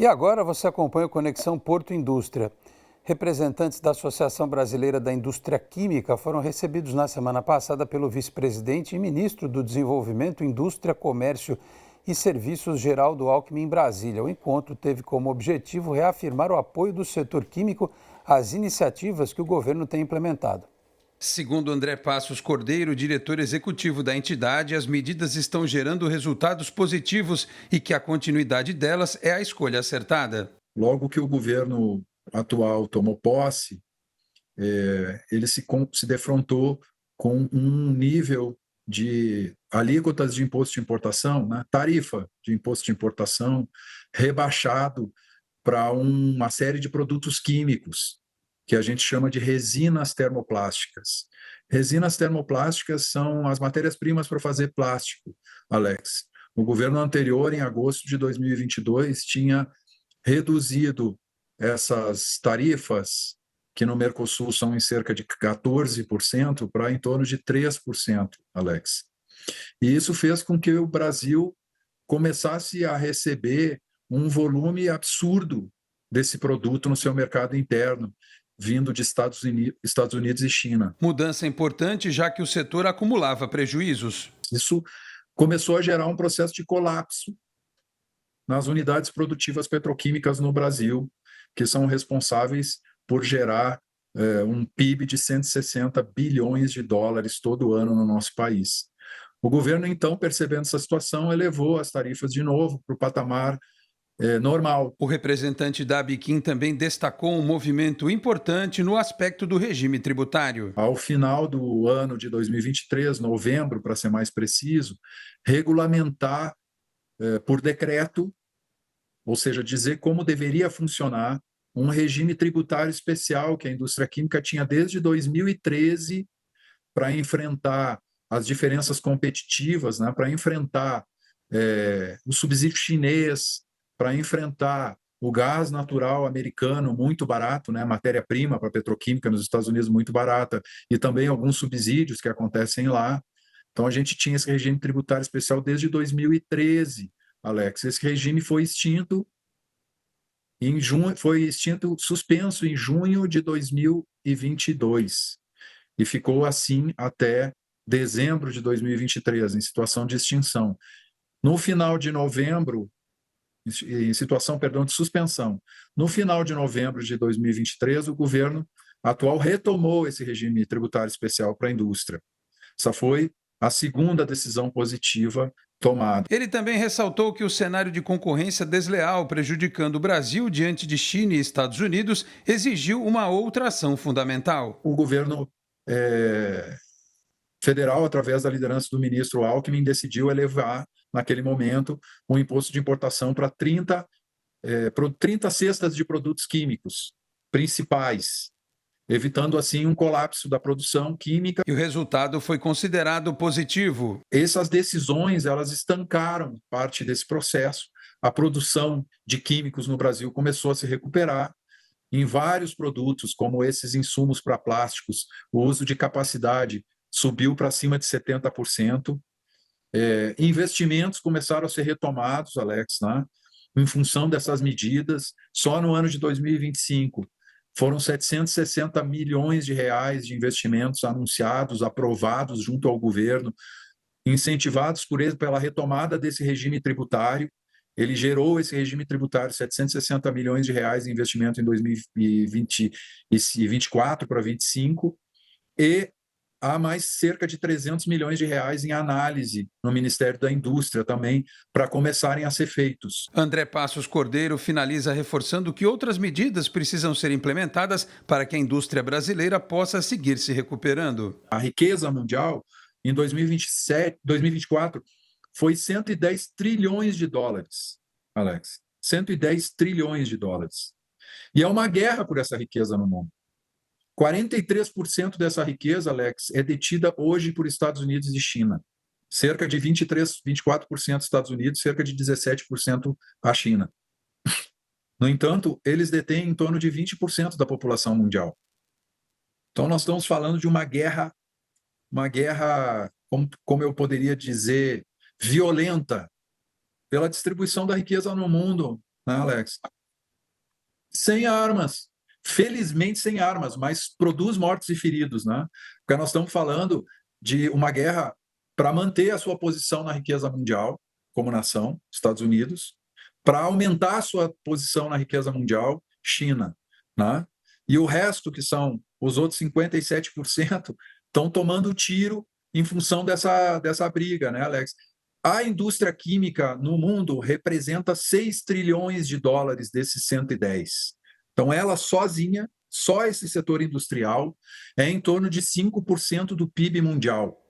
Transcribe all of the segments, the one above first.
E agora você acompanha o Conexão Porto Indústria. Representantes da Associação Brasileira da Indústria Química foram recebidos na semana passada pelo vice-presidente e ministro do Desenvolvimento, Indústria, Comércio e Serviços, Geraldo Alckmin, em Brasília. O encontro teve como objetivo reafirmar o apoio do setor químico às iniciativas que o governo tem implementado. Segundo André Passos Cordeiro, diretor executivo da entidade, as medidas estão gerando resultados positivos e que a continuidade delas é a escolha acertada. Logo que o governo atual tomou posse, ele se defrontou com um nível de alíquotas de imposto de importação, né, tarifa de imposto de importação, rebaixado para uma série de produtos químicos, que a gente chama de resinas termoplásticas. Resinas termoplásticas são as matérias-primas para fazer plástico, Alex. O governo anterior, em agosto de 2022, tinha reduzido essas tarifas, que no Mercosul são em cerca de 14%, para em torno de 3%, Alex. E isso fez com que o Brasil começasse a receber um volume absurdo desse produto no seu mercado interno, vindo de Estados Unidos e China. Mudança importante, já que o setor acumulava prejuízos. Isso começou a gerar um processo de colapso nas unidades produtivas petroquímicas no Brasil, que são responsáveis por gerar um PIB de 160 bilhões de dólares todo ano no nosso país. O governo, então, percebendo essa situação, elevou as tarifas de novo para o patamar normal. O representante da Abiquim também destacou um movimento importante no aspecto do regime tributário. Ao final do ano de 2023, novembro, para ser mais preciso, regulamentar por decreto, ou seja, dizer como deveria funcionar um regime tributário especial que a indústria química tinha desde 2013 para enfrentar as diferenças competitivas, né, para enfrentar o subsídio chinês, para enfrentar o gás natural americano muito barato, né, matéria-prima para petroquímica nos Estados Unidos muito barata, e também alguns subsídios que acontecem lá. Então, a gente tinha esse regime tributário especial desde 2013, Alex. Esse regime foi extinto suspenso em junho de 2022 e ficou assim até dezembro de 2023, em situação de extinção. No final de novembro, em situação, perdão, de suspensão. No final de novembro de 2023, o governo atual retomou esse regime tributário especial para a indústria. Essa foi a segunda decisão positiva tomada. Ele também ressaltou que o cenário de concorrência desleal prejudicando o Brasil diante de China e Estados Unidos exigiu uma outra ação fundamental. O governo federal, através da liderança do ministro Alckmin, decidiu elevar, naquele momento, o imposto de importação para 30 cestas de produtos químicos principais, evitando assim um colapso da produção química. E o resultado foi considerado positivo. Essas decisões, elas estancaram parte desse processo. A produção de químicos no Brasil começou a se recuperar. Em vários produtos, como esses insumos para plásticos, o uso de capacidade subiu para cima de 70%. Investimentos começaram a ser retomados, Alex, né? Em função dessas medidas. Só no ano de 2025 foram 760 milhões de reais de investimentos anunciados, aprovados junto ao governo, incentivados pela retomada desse regime tributário. Ele gerou esse regime tributário, 760 milhões de reais de investimento em 2024 para 2025, e há mais cerca de 300 milhões de reais em análise no Ministério da Indústria também, para começarem a ser feitos. André Passos Cordeiro finaliza reforçando que outras medidas precisam ser implementadas para que a indústria brasileira possa seguir se recuperando. A riqueza mundial, em 2024, foi 110 trilhões de dólares, Alex. 110 trilhões de dólares. E é uma guerra por essa riqueza no mundo. 43% dessa riqueza, Alex, é detida hoje por Estados Unidos e China. Cerca de 24% Estados Unidos, cerca de 17% a China. No entanto, eles detêm em torno de 20% da população mundial. Então, nós estamos falando de uma guerra, como eu poderia dizer, violenta, pela distribuição da riqueza no mundo, né, Alex? Sem armas. Felizmente sem armas, mas produz mortos e feridos, né? Porque nós estamos falando de uma guerra para manter a sua posição na riqueza mundial como nação, Estados Unidos, para aumentar a sua posição na riqueza mundial, China, né? E o resto, que são os outros 57%, estão tomando tiro em função dessa briga, né, Alex? A indústria química no mundo representa 6 trilhões de dólares desses 110. Então, ela sozinha, só esse setor industrial, é em torno de 5% do PIB mundial.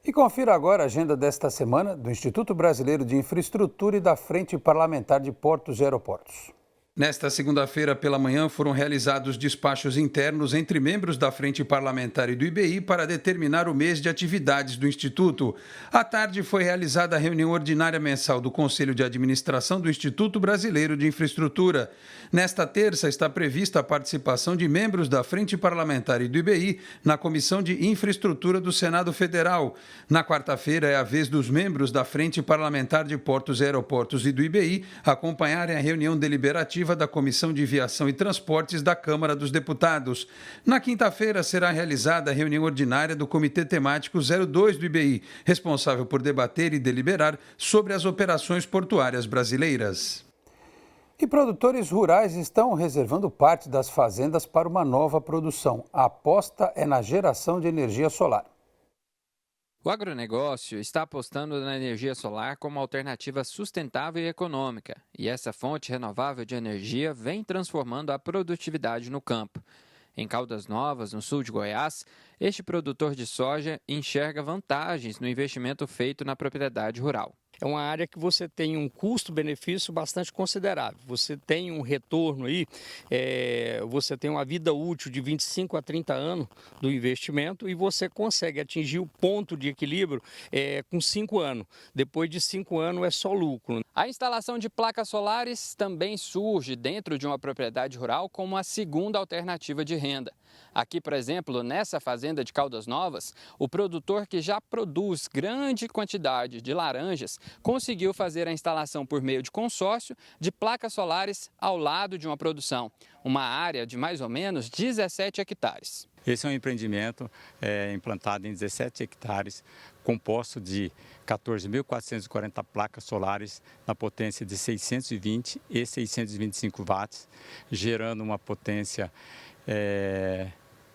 E confira agora a agenda desta semana do Instituto Brasileiro de Infraestrutura e da Frente Parlamentar de Portos e Aeroportos. Nesta segunda-feira pela manhã foram realizados despachos internos entre membros da Frente Parlamentar e do IBI para determinar o mês de atividades do Instituto. À tarde foi realizada a reunião ordinária mensal do Conselho de Administração do Instituto Brasileiro de Infraestrutura. Nesta terça está prevista a participação de membros da Frente Parlamentar e do IBI na Comissão de Infraestrutura do Senado Federal. Na quarta-feira é a vez dos membros da Frente Parlamentar de Portos e Aeroportos e do IBI acompanharem a reunião deliberativa da Comissão de Viação e Transportes da Câmara dos Deputados. Na quinta-feira será realizada a reunião ordinária do Comitê Temático 02 do IBI, responsável por debater e deliberar sobre as operações portuárias brasileiras. E produtores rurais estão reservando parte das fazendas para uma nova produção. A aposta é na geração de energia solar. O agronegócio está apostando na energia solar como alternativa sustentável e econômica, e essa fonte renovável de energia vem transformando a produtividade no campo. Em Caldas Novas, no sul de Goiás, este produtor de soja enxerga vantagens no investimento feito na propriedade rural. É uma área que você tem um custo-benefício bastante considerável. Você tem um retorno aí, você tem uma vida útil de 25 a 30 anos do investimento e você consegue atingir o ponto de equilíbrio com 5 anos. Depois de 5 anos é só lucro. A instalação de placas solares também surge dentro de uma propriedade rural como a segunda alternativa de renda. Aqui, por exemplo, nessa fazenda de Caldas Novas, o produtor que já produz grande quantidade de laranjas conseguiu fazer a instalação por meio de consórcio de placas solares ao lado de uma produção, uma área de mais ou menos 17 hectares. Esse é um empreendimento implantado em 17 hectares, composto de 14.440 placas solares na potência de 620 e 625 watts, gerando uma potência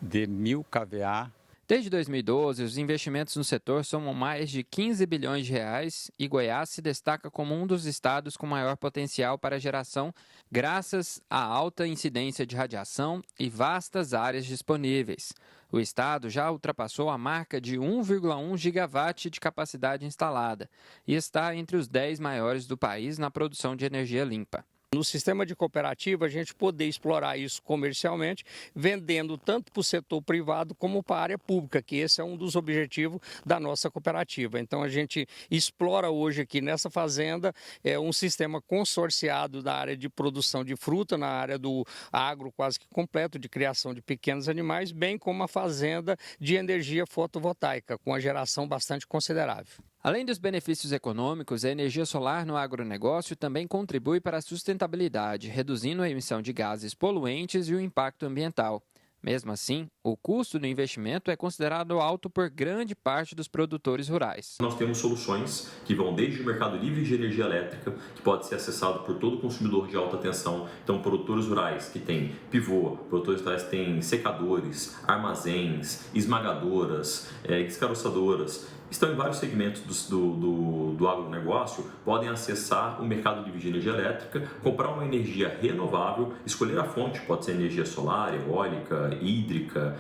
de 1.000 kVA. Desde 2012, os investimentos no setor somam mais de 15 bilhões de reais e Goiás se destaca como um dos estados com maior potencial para geração, graças à alta incidência de radiação e vastas áreas disponíveis. O estado já ultrapassou a marca de 1,1 gigawatt de capacidade instalada e está entre os 10 maiores do país na produção de energia limpa. No sistema de cooperativa, a gente poder explorar isso comercialmente, vendendo tanto para o setor privado como para a área pública, que esse é um dos objetivos da nossa cooperativa. Então, a gente explora hoje aqui nessa fazenda um sistema consorciado da área de produção de fruta, na área do agro quase que completo, de criação de pequenos animais, bem como a fazenda de energia fotovoltaica, com a geração bastante considerável. Além dos benefícios econômicos, a energia solar no agronegócio também contribui para a sustentabilidade, reduzindo a emissão de gases poluentes e o impacto ambiental. Mesmo assim, o custo do investimento é considerado alto por grande parte dos produtores rurais. Nós temos soluções que vão desde o mercado livre de energia elétrica, que pode ser acessado por todo consumidor de alta tensão. Então, produtores rurais que têm pivô, produtores rurais que têm secadores, armazéns, esmagadoras, descaroçadoras, estão em vários segmentos do agronegócio, podem acessar o mercado livre de energia elétrica, comprar uma energia renovável, escolher a fonte, pode ser energia solar, eólica, hídrica,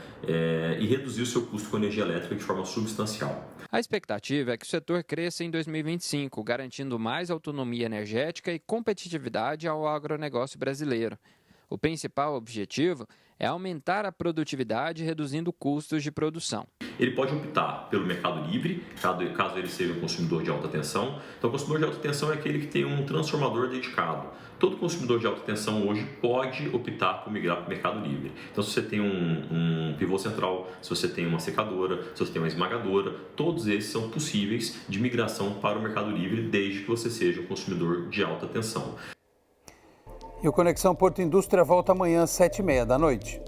e reduzir o seu custo com energia elétrica de forma substancial. A expectativa é que o setor cresça em 2025, garantindo mais autonomia energética e competitividade ao agronegócio brasileiro. O principal objetivo é aumentar a produtividade, reduzindo custos de produção. Ele pode optar pelo mercado livre, caso ele seja um consumidor de alta tensão. Então, o consumidor de alta tensão é aquele que tem um transformador dedicado. Todo consumidor de alta tensão hoje pode optar por migrar para o mercado livre. Então, se você tem um pivô central, se você tem uma secadora, se você tem uma esmagadora, todos esses são possíveis de migração para o mercado livre, desde que você seja um consumidor de alta tensão. E o Conexão Porto Indústria volta amanhã às 7h30 da noite.